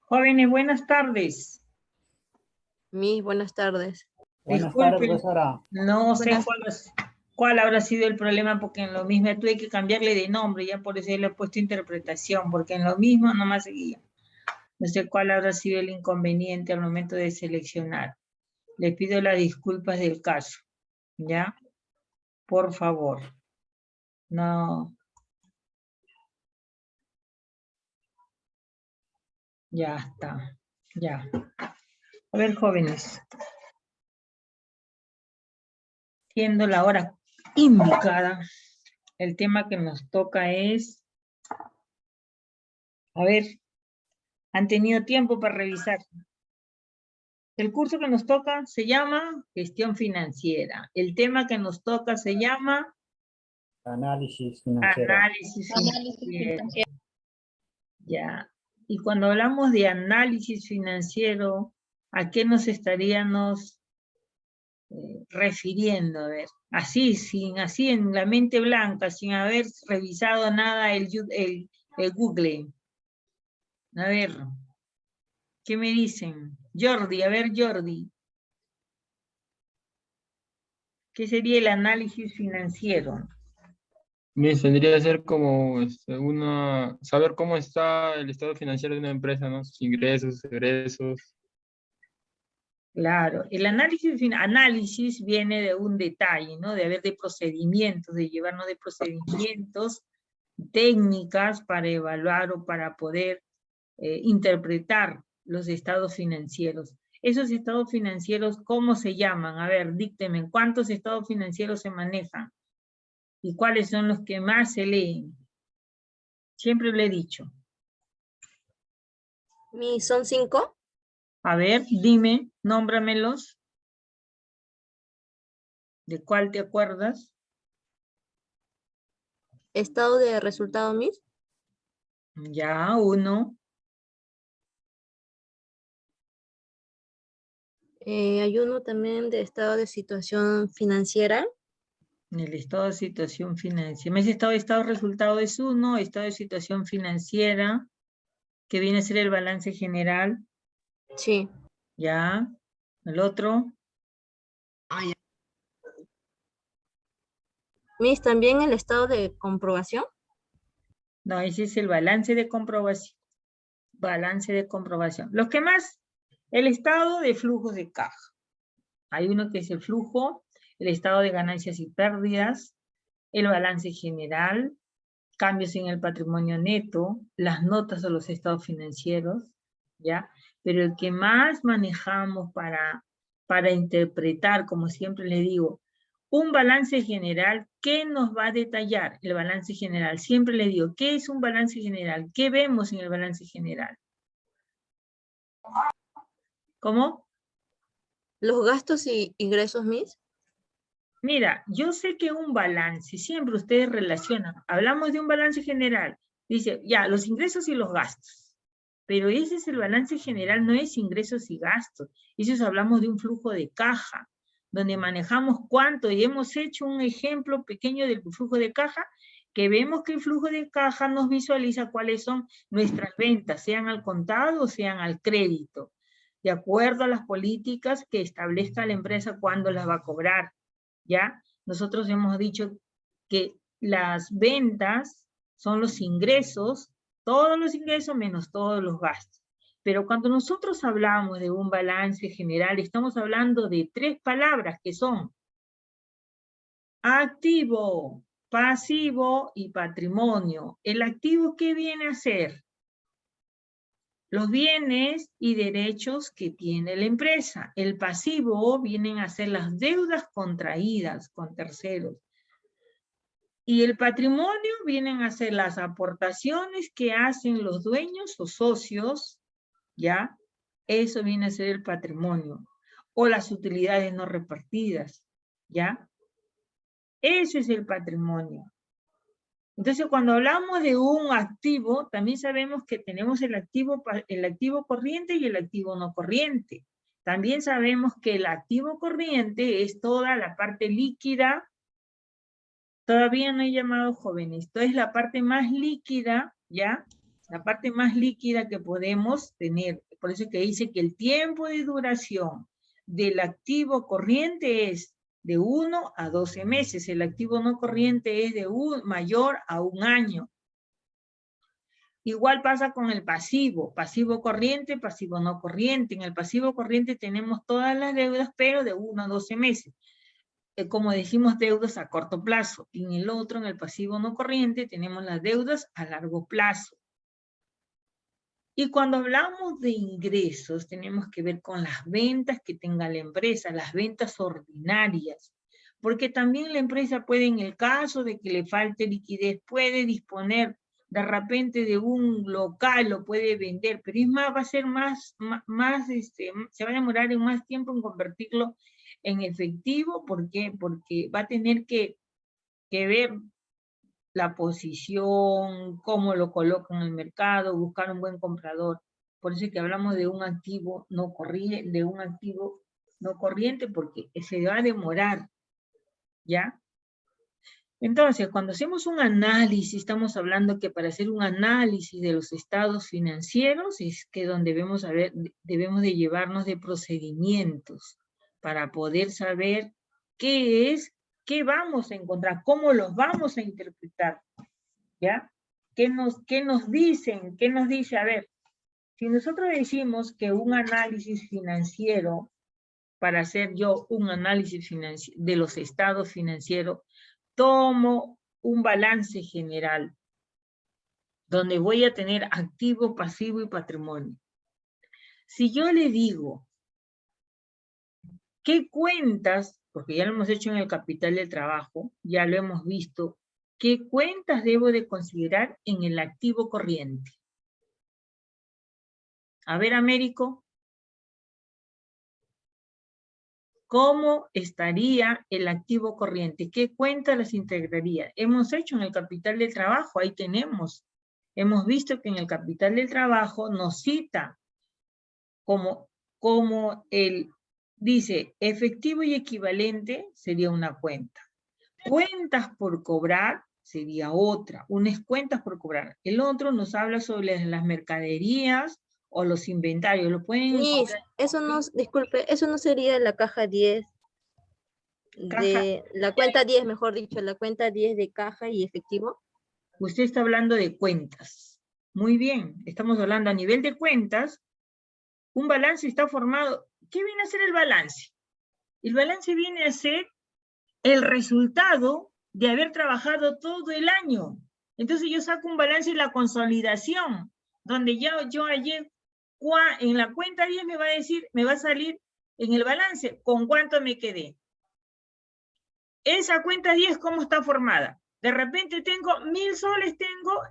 Jóvenes, buenas tardes. Buenas tardes. Buenas tardes, Disculpen, profesora. no sé cuál habrá sido el problema, porque en lo mismo tuve que cambiarle de nombre, ya por eso le he puesto interpretación, porque en lo mismo no me seguía. No sé cuál habrá sido el inconveniente al momento de seleccionar. Les pido las disculpas del caso, ¿ya? Por favor. No. Ya está, ya. A ver, jóvenes. Siendo la hora indicada, el tema que nos toca es, a ver, han tenido tiempo para revisar. El curso que nos toca se llama Gestión Financiera. El tema que nos toca se llama Análisis financiero. Análisis Financiero. Ya. Y cuando hablamos de análisis financiero, ¿a qué nos estaríamos refiriendo? A ver, así en la mente blanca, sin haber revisado nada el Google. A ver, ¿qué me dicen? Jordi, a ver, Jordi. ¿Qué sería el análisis financiero? Tendría que ser como saber cómo está el estado financiero de una empresa, ¿no? Sus ingresos, sus egresos. Claro, el análisis viene de un detalle, ¿no? De procedimientos, de llevarnos de procedimientos, técnicas para evaluar o para poder interpretar los estados financieros. Esos estados financieros, ¿cómo se llaman? A ver, díctenme, ¿cuántos estados financieros se manejan? ¿Y cuáles son los que más se leen? Siempre lo he dicho. ¿Son 5? A ver, dime, nómbramelos. ¿De cuál te acuerdas? ¿Estado de resultado, Miss? Ya, uno. Hay uno también de estado de situación financiera. En el estado de situación financiera. Ese estado de resultado es uno, estado de situación financiera, que viene a ser el balance general. Sí. Ya. El otro. Miss, también el estado de comprobación. No, ese es el balance de comprobación. Balance de comprobación. Los que más, el estado de flujos de caja. Hay uno que es el flujo, el estado de ganancias y pérdidas, el balance general, cambios en el patrimonio neto, las notas o los estados financieros, ¿ya? Pero el que más manejamos para interpretar, como siempre le digo, un balance general, ¿qué nos va a detallar el balance general? Siempre le digo, ¿qué es un balance general? ¿Qué vemos en el balance general? ¿Cómo? Los gastos y ingresos, Miss. Mira, yo sé que un balance, siempre ustedes relacionan, hablamos de un balance general, dice, ya, los ingresos y los gastos, pero ese es el balance general, no es ingresos y gastos, eso hablamos de un flujo de caja, donde manejamos cuánto, y hemos hecho un ejemplo pequeño del flujo de caja, que vemos que el flujo de caja nos visualiza cuáles son nuestras ventas, sean al contado o sean al crédito, de acuerdo a las políticas que establezca la empresa cuándo las va a cobrar. ¿Ya? Nosotros hemos dicho que las ventas son los ingresos, todos los ingresos menos todos los gastos. Pero cuando nosotros hablamos de un balance general, estamos hablando de 3 palabras que son activo, pasivo y patrimonio. ¿El activo qué viene a ser? Los bienes y derechos que tiene la empresa. El pasivo vienen a ser las deudas contraídas con terceros. Y el patrimonio vienen a ser las aportaciones que hacen los dueños o socios, ¿ya? Eso viene a ser el patrimonio. O las utilidades no repartidas, ¿ya? Ese es el patrimonio. Entonces, cuando hablamos de un activo, también sabemos que tenemos el activo corriente y el activo no corriente. También sabemos que el activo corriente es toda la parte líquida. Todavía no he llamado jóvenes. Esto es la parte más líquida, ¿ya? La parte más líquida que podemos tener. Por eso es que dice que el tiempo de duración del activo corriente es de 1 a 12 meses. El activo no corriente es de mayor a 1 año. Igual pasa con el pasivo corriente, pasivo no corriente. En el pasivo corriente tenemos todas las deudas, pero de 1 a 12 meses. Como decimos, deudas a corto plazo. Y en el otro, en el pasivo no corriente, tenemos las deudas a largo plazo. Y cuando hablamos de ingresos, tenemos que ver con las ventas que tenga la empresa, las ventas ordinarias. Porque también la empresa puede, en el caso de que le falte liquidez, puede disponer de repente de un local, lo puede vender, pero es más, va a ser se va a demorar en más tiempo en convertirlo en efectivo. ¿Por qué? Porque va a tener que ver la posición, cómo lo coloca en el mercado, buscar un buen comprador. Por eso es que hablamos de un activo no corriente, porque se va a demorar, ¿ya? Entonces, cuando hacemos un análisis, estamos hablando que para hacer un análisis de los estados financieros es que donde debemos de llevarnos de procedimientos para poder saber qué vamos a encontrar, cómo los vamos a interpretar, ¿ya? ¿Qué nos dicen? ¿Qué nos dice? A ver, si nosotros decimos que un análisis financiero, para hacer yo un análisis de los estados financieros, tomo un balance general, donde voy a tener activo, pasivo y patrimonio. Si yo le digo, ¿qué cuentas? Porque ya lo hemos hecho en el capital del trabajo, ya lo hemos visto, ¿qué cuentas debo de considerar en el activo corriente? A ver, Américo, ¿cómo estaría el activo corriente? ¿Qué cuentas las integraría? Hemos hecho en el capital del trabajo, ahí tenemos. Hemos visto que en el capital del trabajo nos cita como dice, efectivo y equivalente sería una cuenta. Cuentas por cobrar sería otra, unas cuentas por cobrar. El otro nos habla sobre las mercaderías o los inventarios. Lo pueden encontrar. Eso no, disculpe, eso no sería la caja 10 de la cuenta 10, mejor dicho, la cuenta 10 de caja y efectivo. Usted está hablando de cuentas. Muy bien, estamos hablando a nivel de cuentas. Un balance está formado. ¿Qué viene a ser el balance? El balance viene a ser el resultado de haber trabajado todo el año. Entonces yo saco un balance de la consolidación, donde yo ayer en la cuenta 10 me va a salir en el balance con cuánto me quedé. Esa cuenta 10, ¿cómo está formada? De repente tengo 1.000 soles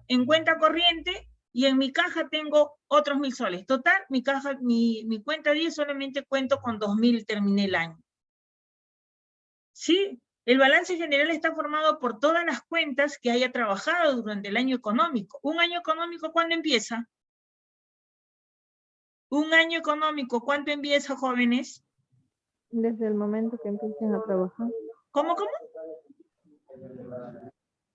en cuenta corriente y en mi caja tengo otros 1.000 soles. Total, mi cuenta 10 solamente cuento con 2.000, terminé el año. Sí, el balance general está formado por todas las cuentas que haya trabajado durante el año económico. ¿Un año económico cuándo empieza? ¿Un año económico cuándo empieza, jóvenes? Desde el momento que empiecen a trabajar. ¿Cómo?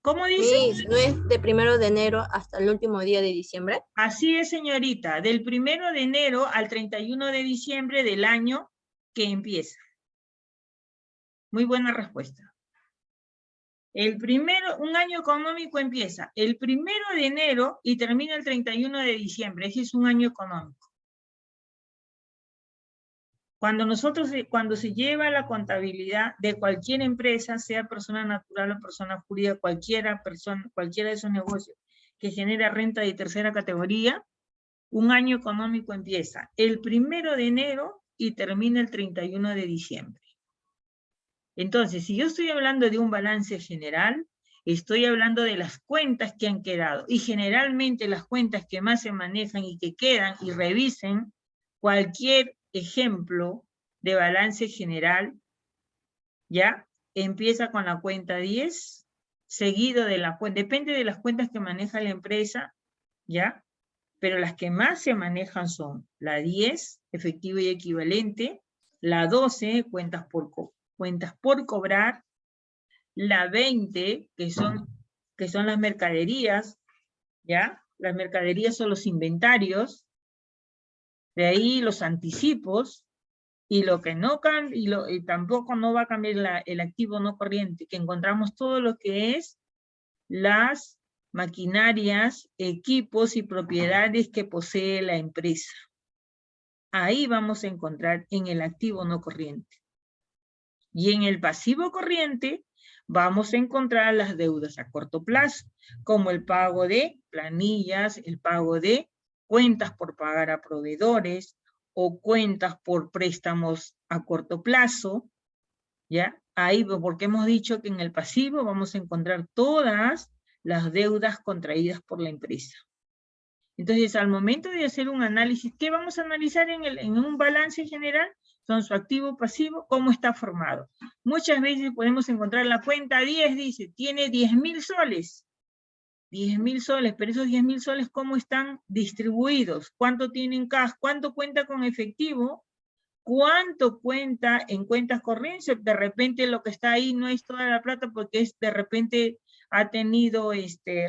¿Cómo dice? Sí, ¿no es de 1 de enero hasta el último día de diciembre? Así es, señorita, del 1 de enero al 31 de diciembre del año que empieza. Muy buena respuesta. Un año económico empieza el 1 de enero y termina el 31 de diciembre. Ese es un año económico. Cuando se lleva la contabilidad de cualquier empresa, sea persona natural o persona jurídica, cualquiera de esos negocios que genera renta de tercera categoría, un año económico empieza el 1 de enero y termina el 31 de diciembre. Entonces, si yo estoy hablando de un balance general, estoy hablando de las cuentas que han quedado. Y generalmente las cuentas que más se manejan y que quedan, y revisen cualquier ejemplo de balance general, ¿ya? Empieza con la cuenta 10, seguido de la cuenta, depende de las cuentas que maneja la empresa, ¿ya? Pero las que más se manejan son la 10, efectivo y equivalente, la 12, cuentas por cobrar, la 20, que son las mercaderías, ¿ya? las mercaderías o los inventarios, de ahí los anticipos, y lo que no cambia, y tampoco no va a cambiar el activo no corriente, que encontramos todo lo que es las maquinarias, equipos y propiedades que posee la empresa. Ahí vamos a encontrar en el activo no corriente. Y en el pasivo corriente vamos a encontrar las deudas a corto plazo, como el pago de planillas, el pago de cuentas por pagar a proveedores o cuentas por préstamos a corto plazo, ¿ya? Ahí, porque hemos dicho que en el pasivo vamos a encontrar todas las deudas contraídas por la empresa. Entonces, al momento de hacer un análisis, ¿qué vamos a analizar en un balance general? Son su activo pasivo, cómo está formado. Muchas veces podemos encontrar la cuenta 10, dice, tiene 10.000 soles. 10.000 soles, pero esos 10.000 soles, ¿cómo están distribuidos? ¿Cuánto tienen cash? ¿Cuánto cuenta con efectivo? ¿Cuánto cuenta en cuentas corrientes? De repente lo que está ahí no es toda la plata porque es de repente ha tenido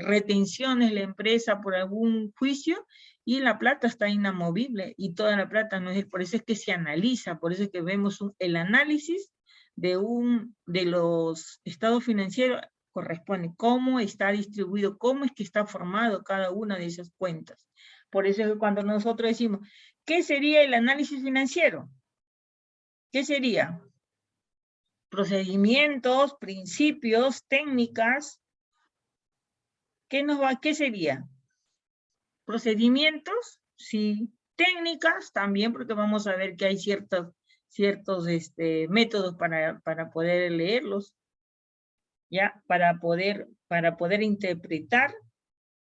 retenciones la empresa por algún juicio y la plata está inamovible y toda la plata no es, por eso es que se analiza, por eso es que vemos el análisis de los estados financieros corresponde, cómo está distribuido, cómo es que está formado cada una de esas cuentas. Por eso es que cuando nosotros decimos, ¿qué sería el análisis financiero? ¿Qué sería? Procedimientos, principios, técnicas. ¿Qué sería? Procedimientos, sí. Técnicas también, porque vamos a ver que hay ciertos métodos para poder leerlos, ¿ya? Para poder interpretar,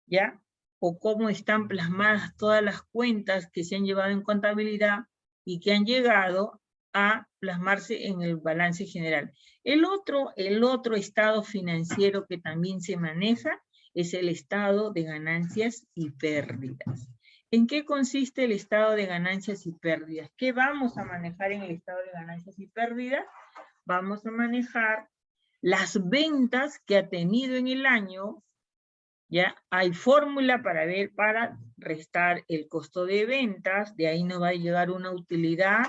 ¿ya? O cómo están plasmadas todas las cuentas que se han llevado en contabilidad y que han llegado a plasmarse en el balance general. El otro estado financiero que también se maneja es el estado de ganancias y pérdidas. ¿En qué consiste el estado de ganancias y pérdidas? ¿Qué vamos a manejar en el estado de ganancias y pérdidas? Vamos a manejar las ventas que ha tenido en el año. Ya hay fórmula para restar el costo de ventas, de ahí nos va a llegar una utilidad,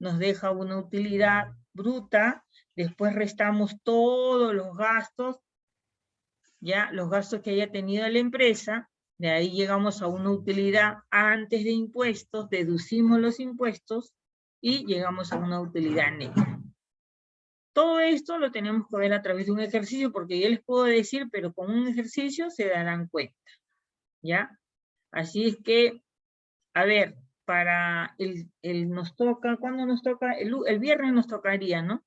nos deja una utilidad bruta, después restamos todos los gastos, ya los gastos que haya tenido la empresa, de ahí llegamos a una utilidad antes de impuestos, deducimos los impuestos y llegamos a una utilidad neta. Todo esto lo tenemos que ver a través de un ejercicio, porque yo les puedo decir, pero con un ejercicio se darán cuenta, ¿ya? Así es que, a ver, para nos toca, ¿cuándo nos toca? El viernes nos tocaría, ¿no?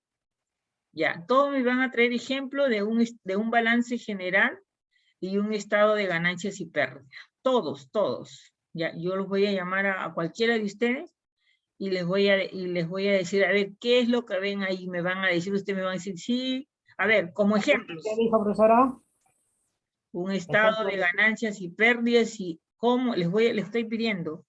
Ya, todos me van a traer ejemplo de un balance general y un estado de ganancias y pérdidas. Todos. Ya, yo los voy a llamar a cualquiera de ustedes y les voy a decir, a ver, ¿qué es lo que ven ahí? Me van a decir, ustedes me van a decir, sí. A ver, como ejemplos. ¿Qué dijo, profesora? Un estado de ganancias y pérdidas y cómo, les estoy pidiendo,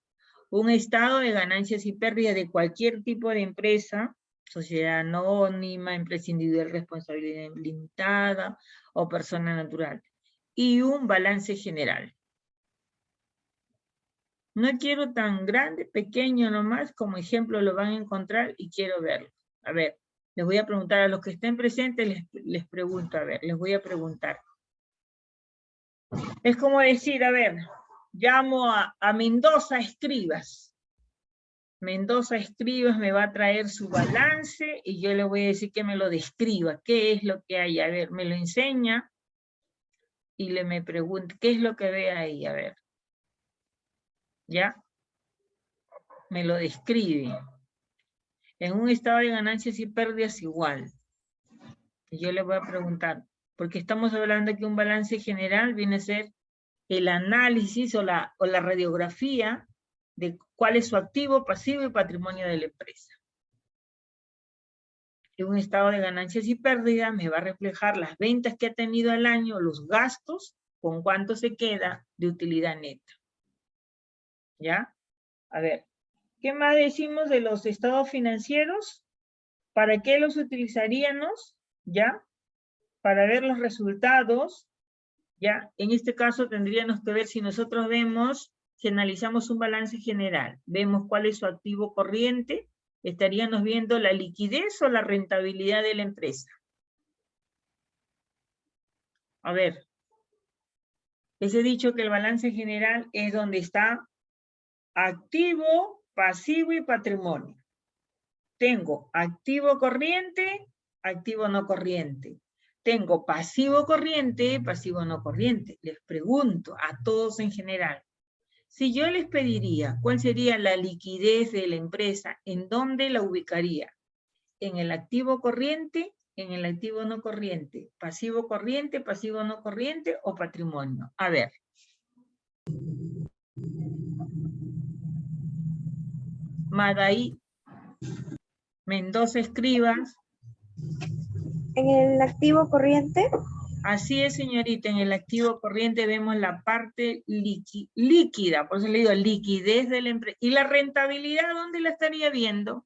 un estado de ganancias y pérdidas de cualquier tipo de empresa, sociedad anónima, empresa individual, responsabilidad limitada o persona natural, y un balance general. No quiero tan grande, pequeño nomás, como ejemplo lo van a encontrar y quiero verlo. A ver, les voy a preguntar a los que estén presentes, les pregunto, a ver, les voy a preguntar. Es como decir, a ver, llamo a Mendoza Escribas. Mendoza Escribas me va a traer su balance y yo le voy a decir que me lo describa. ¿Qué es lo que hay? A ver, me lo enseña y me pregunta, ¿qué es lo que ve ahí? A ver. ¿Ya? Me lo describe. En un estado de ganancias y pérdidas igual. Y yo le voy a preguntar, porque estamos hablando que un balance general viene a ser el análisis o la radiografía de cuál es su activo, pasivo y patrimonio de la empresa. En un estado de ganancias y pérdidas me va a reflejar las ventas que ha tenido al año, los gastos, con cuánto se queda de utilidad neta. ¿Ya? A ver, ¿qué más decimos de los estados financieros? ¿Para qué los utilizaríamos? ¿Ya? Para ver los resultados Ya, en este caso tendríamos que ver si nosotros vemos, si analizamos un balance general, vemos cuál es su activo corriente, estaríamos viendo la liquidez o la rentabilidad de la empresa. A ver, les he dicho que el balance general es donde está activo, pasivo y patrimonio. Tengo activo corriente, activo no corriente. Tengo pasivo corriente, pasivo no corriente. Les pregunto a todos en general. Si yo les pediría cuál sería la liquidez de la empresa, ¿en dónde la ubicaría? ¿En el activo corriente, en el activo no corriente? ¿Pasivo corriente, pasivo no corriente o patrimonio? A ver. Madaí Mendoza Escribas. En el activo corriente, Así es, señorita, en el activo corriente vemos la parte líquida, por eso le digo liquidez de la empresa. ¿Y la rentabilidad dónde la estaría viendo?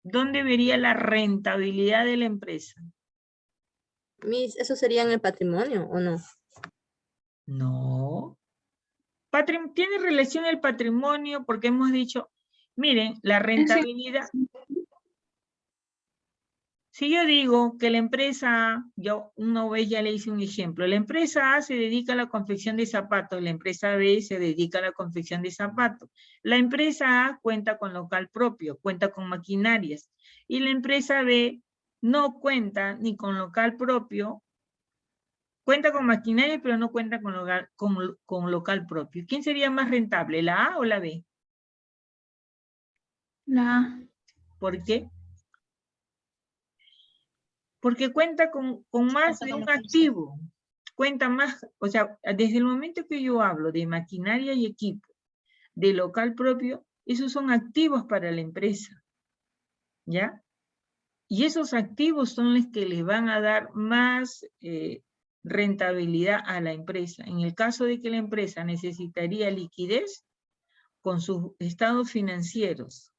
¿Dónde vería la rentabilidad de la empresa? ¿Eso sería en el patrimonio o no? No. Tiene relación el patrimonio porque hemos dicho, miren, la rentabilidad. Si yo digo que la empresa A, yo una vez ya le hice un ejemplo, la empresa A se dedica a la confección de zapatos, la empresa B se dedica a la confección de zapatos. La empresa A cuenta con local propio, cuenta con maquinarias, y la empresa B no cuenta ni con local propio, cuenta con maquinaria, pero no cuenta con local propio. ¿Quién sería más rentable, la A o la B? la A. ¿Por qué? Porque cuenta con más de un activo, cuenta más, o sea, desde el momento que yo hablo de maquinaria y equipo, de local propio, esos son activos para la empresa, ¿ya? Y esos activos son los que les van a dar más rentabilidad a la empresa. En el caso de que la empresa necesitaría liquidez con sus estados financieros,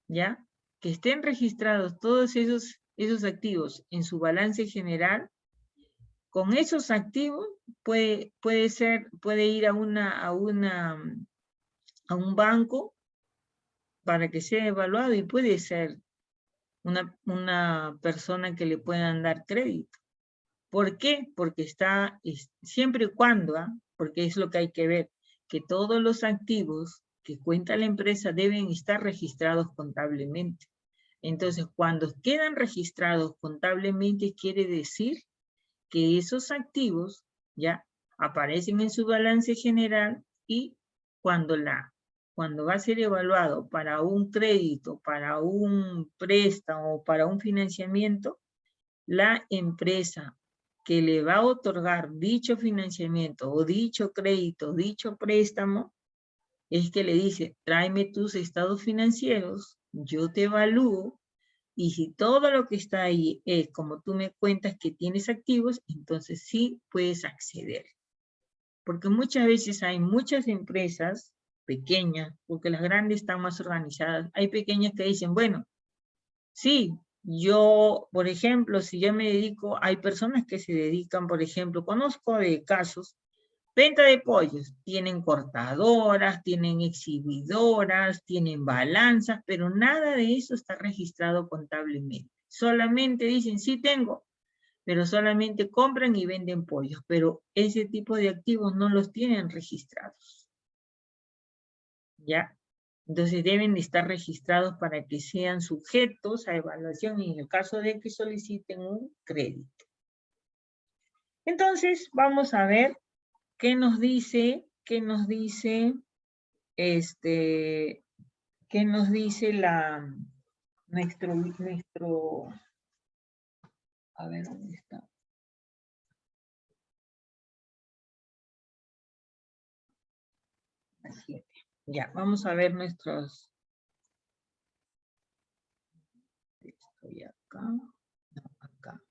¿ya? Que estén registrados todos esos activos en su balance general. Con esos activos puede ir a un banco para que sea evaluado y puede ser una persona que le puedan dar crédito. ¿Por qué? Porque siempre y cuando, porque es lo que hay que ver, que todos los activos que cuenta la empresa deben estar registrados contablemente. Entonces, cuando quedan registrados contablemente, quiere decir que esos activos ya aparecen en su balance general y cuando va a ser evaluado para un crédito, para un préstamo, para un financiamiento, la empresa que le va a otorgar dicho financiamiento o dicho crédito, dicho préstamo, es que le dice, tráeme tus estados financieros, yo te evalúo, y si todo lo que está ahí es como tú me cuentas que tienes activos, entonces sí puedes acceder. Porque muchas veces hay muchas empresas pequeñas, porque las grandes están más organizadas. Hay pequeñas que dicen, bueno, sí, yo, por ejemplo, si yo me dedico, hay personas que se dedican, por ejemplo, conozco de casos, venta de pollos, tienen cortadoras, tienen exhibidoras, tienen balanzas, pero nada de eso está registrado contablemente. Solamente dicen, sí tengo, pero solamente compran y venden pollos, pero ese tipo de activos no los tienen registrados. ¿Ya? Entonces deben de estar registrados para que sean sujetos a evaluación en el caso de que soliciten un crédito. Entonces, vamos a ver qué nos dice nuestro, a ver, ¿dónde está? Así. Ya, vamos a ver nuestros, estoy acá, no, acá.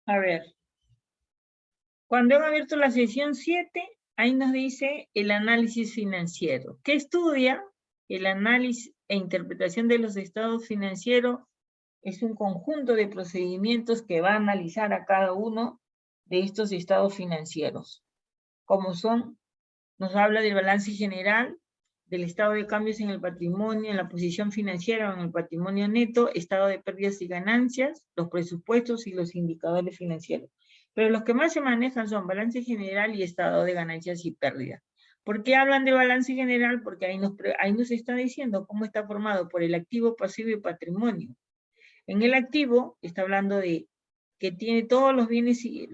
A ver. Cuando han abierto la sesión 7, ahí nos dice el análisis financiero. ¿Qué estudia? El análisis e interpretación de los estados financieros es un conjunto de procedimientos que va a analizar a cada uno de estos estados financieros. Como son, nos habla del balance general, del estado de cambios en el patrimonio, en la posición financiera o en el patrimonio neto, estado de pérdidas y ganancias, los presupuestos y los indicadores financieros. Pero los que más se manejan son balance general y estado de ganancias y pérdidas. ¿Por qué hablan de balance general? Porque ahí nos está diciendo cómo está formado por el activo, pasivo y patrimonio. En el activo está hablando de que tiene todos los bienes y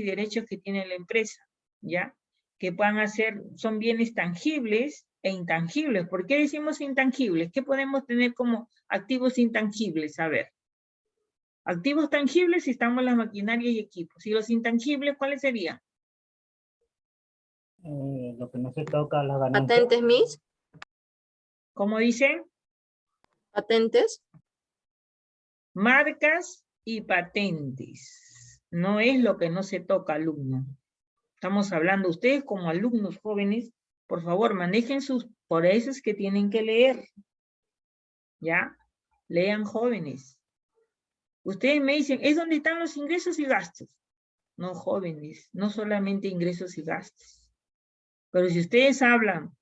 derechos que tiene la empresa, ¿ya? Que van a ser, son bienes tangibles e intangibles. ¿Por qué decimos intangibles? ¿Qué podemos tener como activos intangibles? A ver. Activos tangibles estamos las maquinarias y equipos. ¿Y los intangibles cuáles serían? Lo que no se toca, las ganancias. ¿Patentes, Miss? ¿Cómo dicen? ¿Patentes? Marcas y patentes. No es lo que no se toca, alumno. Estamos hablando, ustedes como alumnos jóvenes, por favor, manejen sus, por eso es que tienen que leer. ¿Ya? Lean jóvenes. Ustedes me dicen, es donde están los ingresos y gastos. No, jóvenes, no solamente ingresos y gastos. Pero si ustedes hablan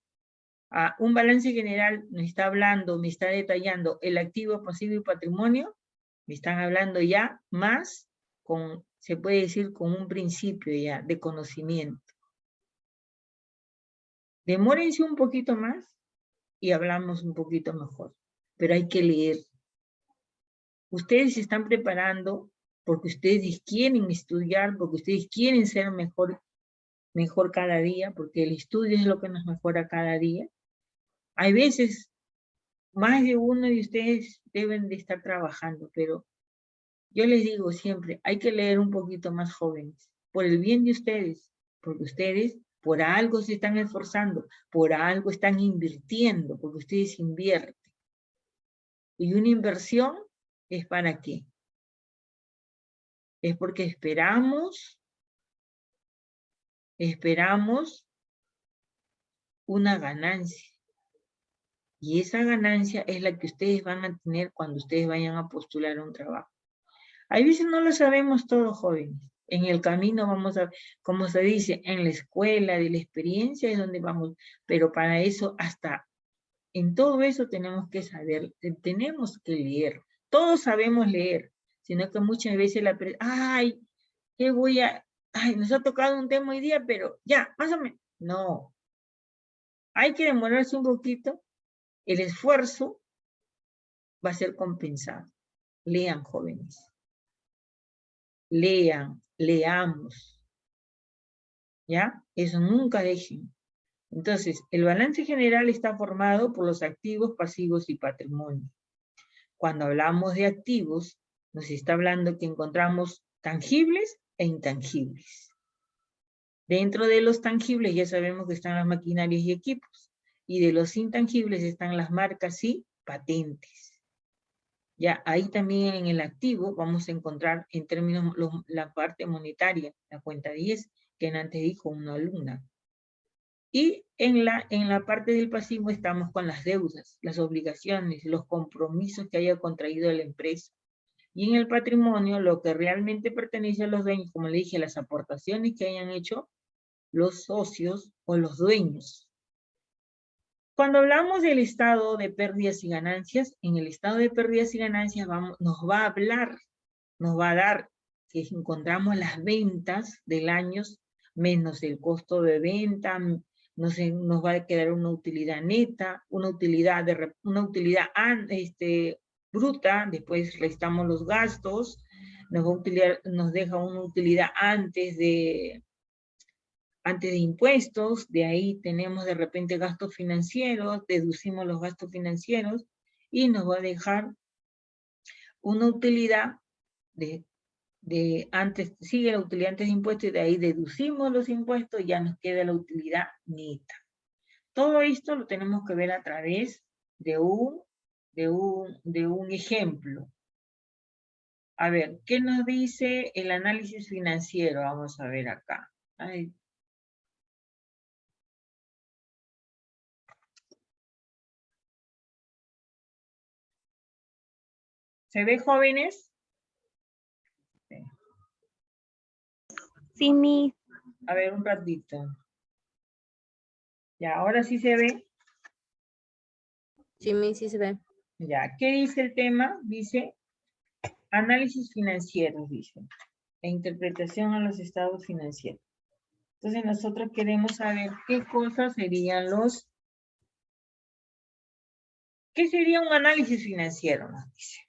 a un balance general, me está hablando, me está detallando el activo, pasivo y patrimonio, me están hablando ya más con, se puede decir, con un principio ya de conocimiento. Demórense un poquito más y hablamos un poquito mejor. Pero hay que leer. Ustedes se están preparando porque ustedes quieren estudiar, porque ustedes quieren ser mejor cada día, porque el estudio es lo que nos mejora cada día. Hay veces, más de uno de ustedes deben de estar trabajando, pero yo les digo siempre, hay que leer un poquito más jóvenes, por el bien de ustedes, porque ustedes por algo se están esforzando, por algo están invirtiendo, porque ustedes invierten. Y una inversión es ¿para qué? Es porque esperamos una ganancia. Y esa ganancia es la que ustedes van a tener cuando ustedes vayan a postular a un trabajo. A veces no lo sabemos todo, jóvenes. En el camino vamos a, como se dice, en la escuela de la experiencia es donde vamos, pero para eso hasta, en todo eso tenemos que saber, tenemos que leer. Todos sabemos leer, sino que muchas veces ay, ¿qué voy a...? Ay, nos ha tocado un tema hoy día, pero ya, más o menos. No. Hay que demorarse un poquito. El esfuerzo va a ser compensado. Lean, jóvenes. Lean, leamos. ¿Ya? Eso nunca dejen. Entonces, el balance general está formado por los activos, pasivos y patrimonio. Cuando hablamos de activos, nos está hablando que encontramos tangibles e intangibles. Dentro de los tangibles ya sabemos que están las maquinarias y equipos. Y de los intangibles están las marcas y patentes. Ya ahí también en el activo vamos a encontrar en términos la parte monetaria, la cuenta 10, que antes dijo una alumna. Y en la parte del pasivo estamos con las deudas, las obligaciones, los compromisos que haya contraído la empresa. Y en el patrimonio, lo que realmente pertenece a los dueños, como le dije, las aportaciones que hayan hecho los socios o los dueños. Cuando hablamos del estado de pérdidas y ganancias, en el estado de pérdidas y ganancias nos va a hablar, nos va a dar que encontramos las ventas del año menos el costo de venta, nos va a quedar una utilidad neta, una utilidad bruta, después restamos los gastos, nos deja una utilidad antes de impuestos, de ahí tenemos de repente gastos financieros, deducimos los gastos financieros y nos va a dejar una utilidad sigue la utilidad antes de impuestos y de ahí deducimos los impuestos y ya nos queda la utilidad neta. Todo esto lo tenemos que ver a través de un ejemplo. A ver, ¿qué nos dice el análisis financiero? Vamos a ver acá. Ay. ¿Se ve, jóvenes? Sí, mi. A ver, un ratito. Ya, ahora sí se ve. Sí, sí se ve. Ya, ¿qué dice el tema? Dice, análisis financiero, dice. E interpretación a los estados financieros. Entonces nosotros queremos saber qué cosas serían los... ¿Qué sería un análisis financiero? Nos dice.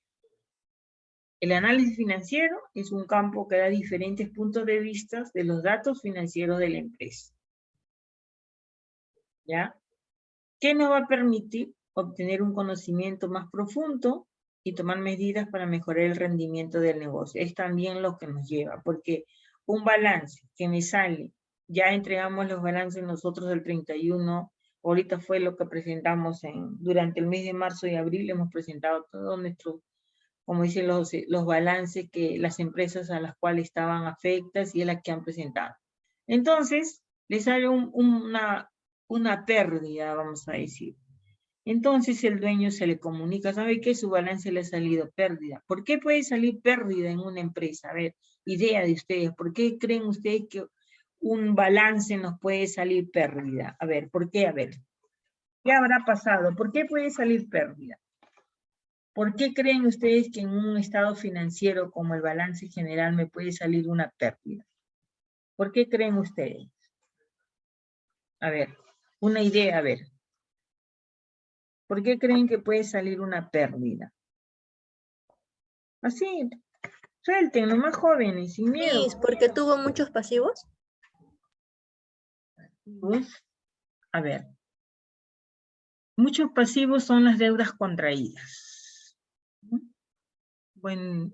El análisis financiero es un campo que da diferentes puntos de vista de los datos financieros de la empresa. ¿Ya? ¿Qué nos va a permitir obtener un conocimiento más profundo y tomar medidas para mejorar el rendimiento del negocio? Es también lo que nos lleva, porque un balance que me sale, ya entregamos los balances nosotros el 31, ahorita fue lo que presentamos durante el mes de marzo y abril, hemos presentado todo nuestro, como dicen los balances que las empresas a las cuales estaban afectadas y a las que han presentado. Entonces, les sale una pérdida, vamos a decir. Entonces el dueño se le comunica, ¿sabe qué? Su balance le ha salido pérdida. ¿Por qué puede salir pérdida en una empresa? A ver, idea de ustedes, ¿por qué creen ustedes que un balance nos puede salir pérdida? A ver, ¿por qué? A ver, ¿qué habrá pasado? ¿Por qué puede salir pérdida? ¿Por qué creen ustedes que en un estado financiero como el balance general me puede salir una pérdida? ¿Por qué creen ustedes? A ver, una idea, a ver. ¿Por qué creen que puede salir una pérdida? Así, suelten, los más jóvenes, sin miedo. Sí, porque tuvo muchos pasivos. A ver, muchos pasivos son las deudas contraídas.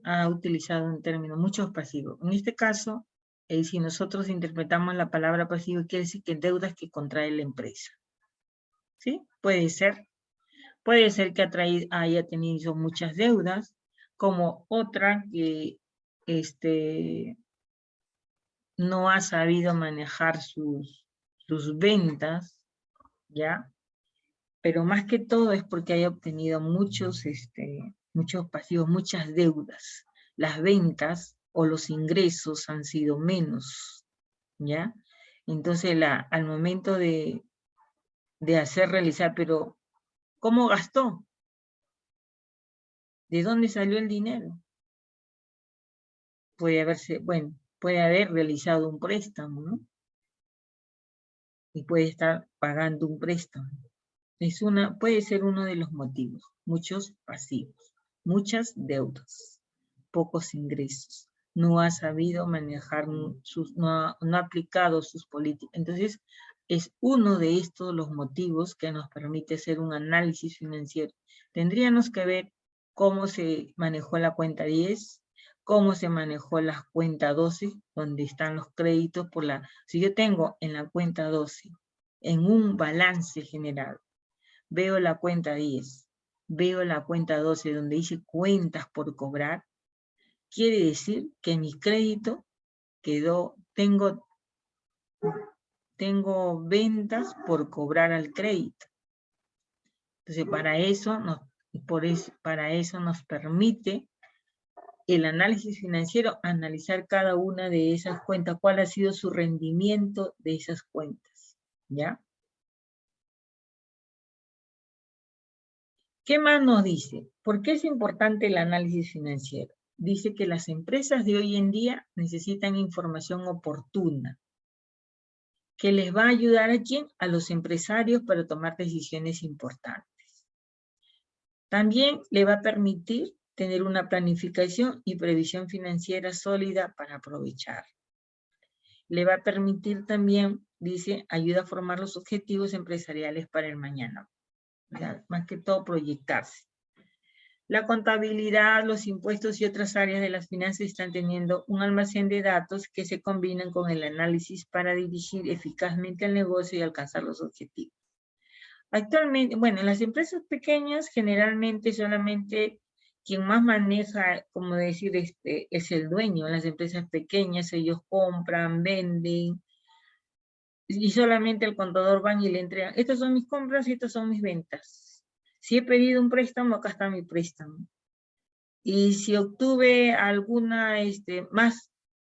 Ha utilizado un término, muchos pasivos. En este caso, si nosotros interpretamos la palabra pasivo, quiere decir que deudas que contrae la empresa. ¿Sí? Puede ser. Puede ser que haya tenido muchas deudas, como otra que no ha sabido manejar sus ventas, ¿ya? Pero más que todo es porque haya obtenido muchos pasivos, muchas deudas. Las ventas o los ingresos han sido menos, ¿ya? Entonces, al momento de realizar, pero ¿cómo gastó? ¿De dónde salió el dinero? Puede haber realizado un préstamo, ¿no? Y puede estar pagando un préstamo. Puede ser uno de los motivos. Muchos pasivos, muchas deudas, pocos ingresos. No ha sabido manejar, no ha aplicado sus políticas. Entonces, es uno de estos los motivos que nos permite hacer un análisis financiero. Tendríamos que ver cómo se manejó la cuenta 10, cómo se manejó la cuenta 12, donde están los créditos si yo tengo en la cuenta 12, en un balance general, veo la cuenta 10, veo la cuenta 12 donde dice cuentas por cobrar, quiere decir que mi crédito tengo ventas por cobrar al crédito. Entonces, para eso nos permite el análisis financiero, analizar cada una de esas cuentas, cuál ha sido su rendimiento de esas cuentas, ¿ya? ¿Qué más nos dice? ¿Por qué es importante el análisis financiero? Dice que las empresas de hoy en día necesitan información oportuna, que les va a ayudar ¿a quién? A los empresarios para tomar decisiones importantes. También le va a permitir tener una planificación y previsión financiera sólida para aprovechar. Le va a permitir también, dice, ayuda a formar los objetivos empresariales para el mañana. O sea, más que todo proyectarse. La contabilidad, los impuestos y otras áreas de las finanzas están teniendo un almacén de datos que se combinan con el análisis para dirigir eficazmente el negocio y alcanzar los objetivos. Actualmente, bueno, en las empresas pequeñas generalmente solamente quien más maneja, como decir, es el dueño. En las empresas pequeñas ellos compran, venden, y solamente el contador van y le entregan, estas son mis compras y estas son mis ventas. Si he pedido un préstamo, acá está mi préstamo. Y si obtuve alguna, más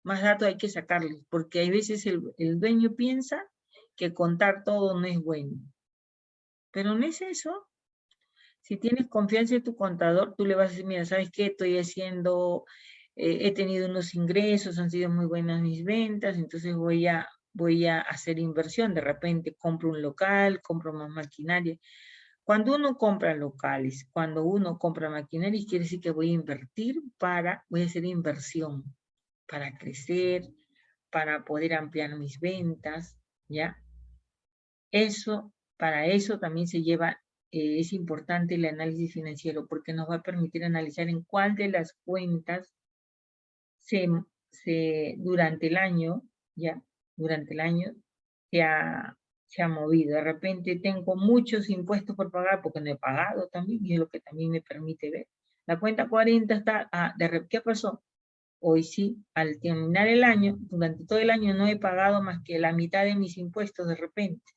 datos hay que sacarles, porque hay veces el dueño piensa que contar todo no es bueno. Pero no es eso. Si tienes confianza en tu contador, tú le vas a decir, mira, ¿sabes qué? Estoy haciendo, he tenido unos ingresos, han sido muy buenas mis ventas, entonces voy a hacer inversión. De repente compro un local, compro más maquinaria. Cuando uno compra locales, cuando uno compra maquinaria, quiere decir que voy a invertir voy a hacer inversión para crecer, para poder ampliar mis ventas, ¿ya? Para eso también se lleva, es importante el análisis financiero, porque nos va a permitir analizar en cuál de las cuentas durante el año, ¿ya? Durante el año se ha movido. De repente tengo muchos impuestos por pagar porque no he pagado también, y es lo que también me permite ver. La cuenta 40 está, ¿qué pasó? Hoy sí, al terminar el año, durante todo el año no he pagado más que la mitad de mis impuestos de repente.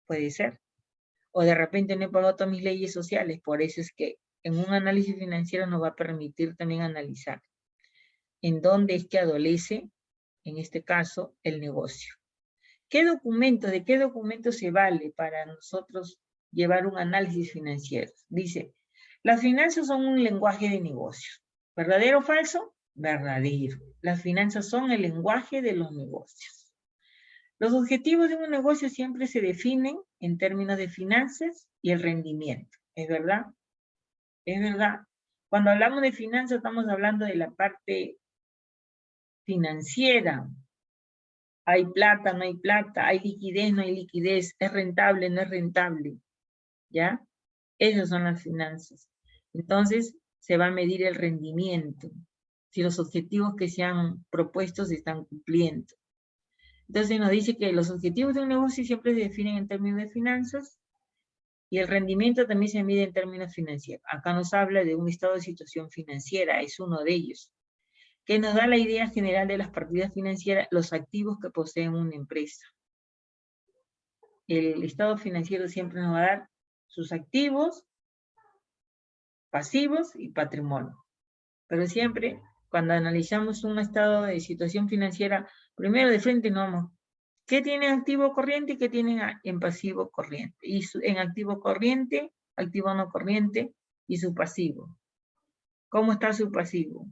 Puede ser. O de repente no he pagado todas mis leyes sociales. Por eso es que en un análisis financiero nos va a permitir también analizar en dónde es que adolece, en este caso, el negocio. ¿De qué documento se vale para nosotros llevar un análisis financiero? Dice, las finanzas son un lenguaje de negocios. ¿Verdadero o falso? Verdadero. Las finanzas son el lenguaje de los negocios. Los objetivos de un negocio siempre se definen en términos de finanzas y el rendimiento. ¿Es verdad? Es verdad. Cuando hablamos de finanzas estamos hablando de la parte financiera. Hay plata, no hay plata, hay liquidez, no hay liquidez, es rentable, no es rentable, ¿ya? Esas son las finanzas. Entonces, se va a medir el rendimiento, si los objetivos que se han propuesto se están cumpliendo. Entonces, nos dice que los objetivos de un negocio siempre se definen en términos de finanzas y el rendimiento también se mide en términos financieros. Acá nos habla de un estado de situación financiera, es uno de ellos, que nos da la idea general de las partidas financieras, los activos que posee una empresa. El estado financiero siempre nos va a dar sus activos, pasivos y patrimonio. Pero siempre, cuando analizamos un estado de situación financiera, primero de frente nos vamos, ¿qué tiene activo corriente y qué tienen en pasivo corriente? Y en activo corriente, activo no corriente y su pasivo. ¿Cómo está su pasivo?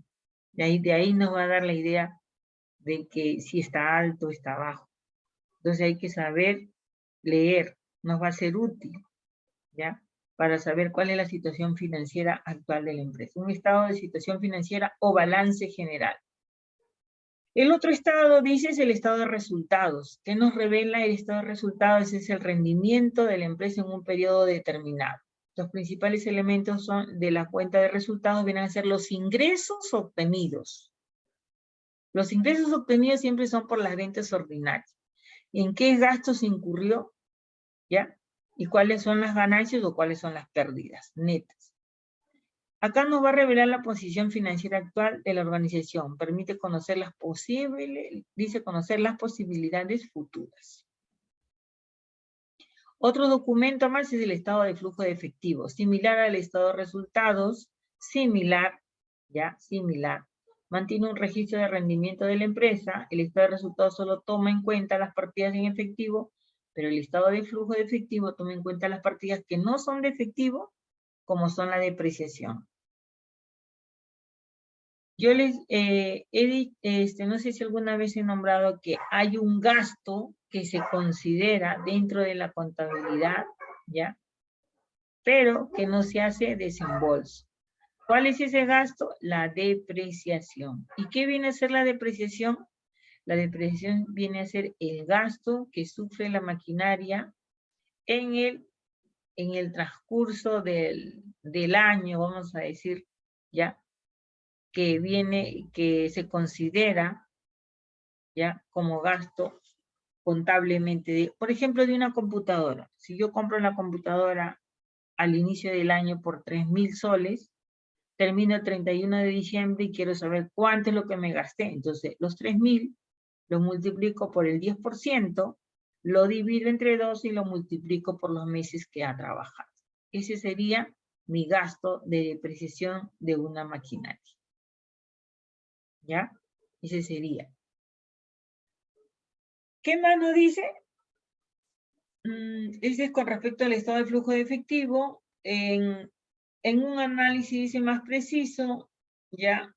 De ahí nos va a dar la idea de que si está alto o está bajo. Entonces hay que saber leer, nos va a ser útil, ¿ya? Para saber cuál es la situación financiera actual de la empresa. Un estado de situación financiera o balance general. El otro estado, dice, es el estado de resultados. ¿Qué nos revela el estado de resultados? Es el rendimiento de la empresa en un periodo determinado. Los principales elementos de la cuenta de resultados vienen a ser los ingresos obtenidos. Los ingresos obtenidos siempre son por las ventas ordinarias. ¿En qué gastos incurrió? ¿Ya? ¿Y cuáles son las ganancias o cuáles son las pérdidas netas? Acá nos va a revelar la posición financiera actual de la organización. Permite conocer conocer las posibilidades futuras. Otro documento más es el estado de flujo de efectivo. Similar al estado de resultados, similar. Mantiene un registro de rendimiento de la empresa. El estado de resultados solo toma en cuenta las partidas en efectivo, pero el estado de flujo de efectivo toma en cuenta las partidas que no son de efectivo, como son la depreciación. Yo les he dicho, no sé si alguna vez he nombrado que hay un gasto que se considera dentro de la contabilidad, ¿ya? Pero que no se hace desembolso. ¿Cuál es ese gasto? La depreciación. ¿Y qué viene a ser la depreciación? La depreciación viene a ser el gasto que sufre la maquinaria en el transcurso del año, vamos a decir, ¿ya? Que se considera, ¿ya? Como gasto contablemente. Por ejemplo, de una computadora. Si yo compro la computadora al inicio del año por 3.000 soles, termino el 31 de diciembre y quiero saber cuánto es lo que me gasté. Entonces, los 3.000 lo multiplico por el 10%, lo divido entre 2 y lo multiplico por los meses que ha trabajado. Ese sería mi gasto de depreciación de una maquinaria. ¿Ya? Ese sería. ¿Qué más nos dice? Ese es con respecto al estado de flujo de efectivo. En un análisis más preciso, ya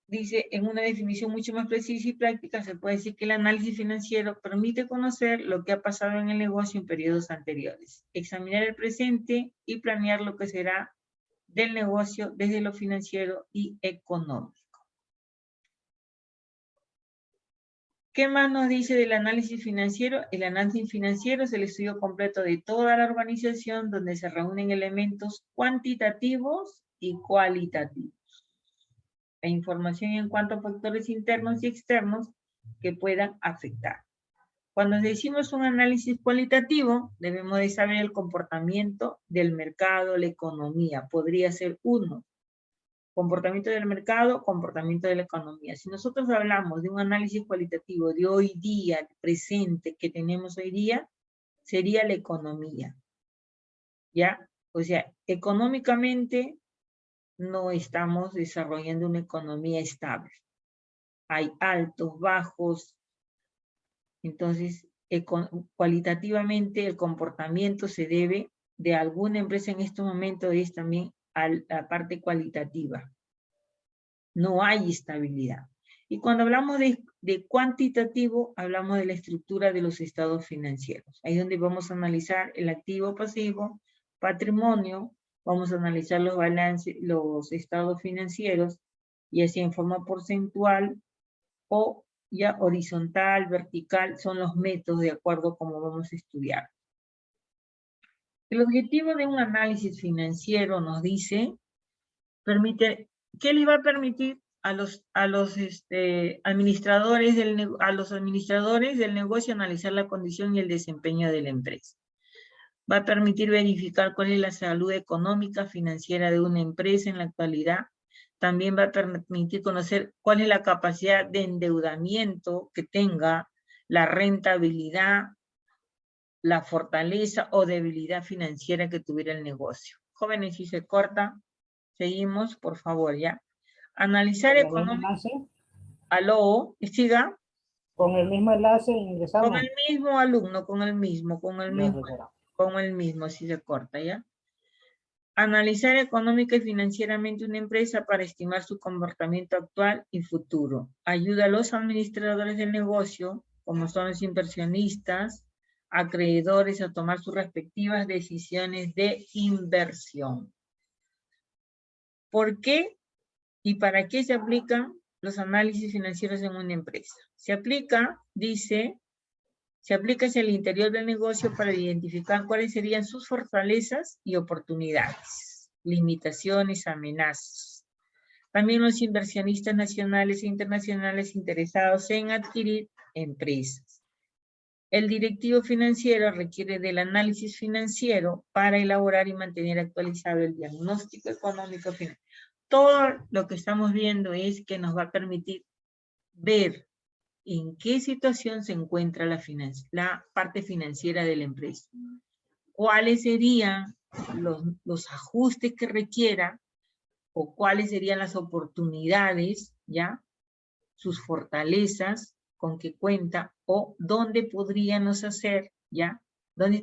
dice, en una definición mucho más precisa y práctica, se puede decir que el análisis financiero permite conocer lo que ha pasado en el negocio en periodos anteriores, examinar el presente y planear lo que será del negocio desde lo financiero y económico. ¿Qué más nos dice del análisis financiero? El análisis financiero es el estudio completo de toda la organización donde se reúnen elementos cuantitativos y cualitativos. La información en cuanto a factores internos y externos que puedan afectar. Cuando decimos un análisis cualitativo, debemos de saber el comportamiento del mercado, la economía. Podría ser uno. Comportamiento del mercado, comportamiento de la economía. Si nosotros hablamos de un análisis cualitativo de hoy día, el presente que tenemos hoy día, sería la economía. ¿Ya? O sea, económicamente no estamos desarrollando una economía estable. Hay altos, bajos. Entonces, cualitativamente el comportamiento se debe de alguna empresa en este momento es también a la parte cualitativa. No hay estabilidad. Y cuando hablamos de cuantitativo, hablamos de la estructura de los estados financieros. Ahí es donde vamos a analizar el activo pasivo, patrimonio, vamos a analizar los balances, los estados financieros, y así en forma porcentual o ya horizontal, vertical, son los métodos de acuerdo a cómo vamos a estudiar. El objetivo de un análisis financiero nos dice, ¿qué les va a permitir a los administradores del negocio analizar la condición y el desempeño de la empresa? Va a permitir verificar cuál es la salud económica, financiera de una empresa en la actualidad. También va a permitir conocer cuál es la capacidad de endeudamiento que tenga, la rentabilidad, la fortaleza o debilidad financiera que tuviera el negocio. Jóvenes, si se corta, seguimos, por favor, ¿ya? Analizar económicamente. ¿Aló? ¿Siga? Con el mismo enlace ingresamos. Con el mismo alumno, con el mismo, si se corta, ¿ya? Analizar económica y financieramente una empresa para estimar su comportamiento actual y futuro. Ayuda a los administradores del negocio, como son los inversionistas, acreedores, a tomar sus respectivas decisiones de inversión. ¿Por qué y para qué se aplican los análisis financieros en una empresa? Se aplica, dice, se aplica hacia el interior del negocio para identificar cuáles serían sus fortalezas y oportunidades, limitaciones, amenazas. También los inversionistas nacionales e internacionales interesados en adquirir empresas. El directivo financiero requiere del análisis financiero para elaborar y mantener actualizado el diagnóstico económico financiero. Todo lo que estamos viendo es que nos va a permitir ver en qué situación se encuentra la parte financiera de la empresa. ¿Cuáles serían los ajustes que requiera o cuáles serían las oportunidades, ya, sus fortalezas con que cuenta o dónde podríamos hacer, ya, dónde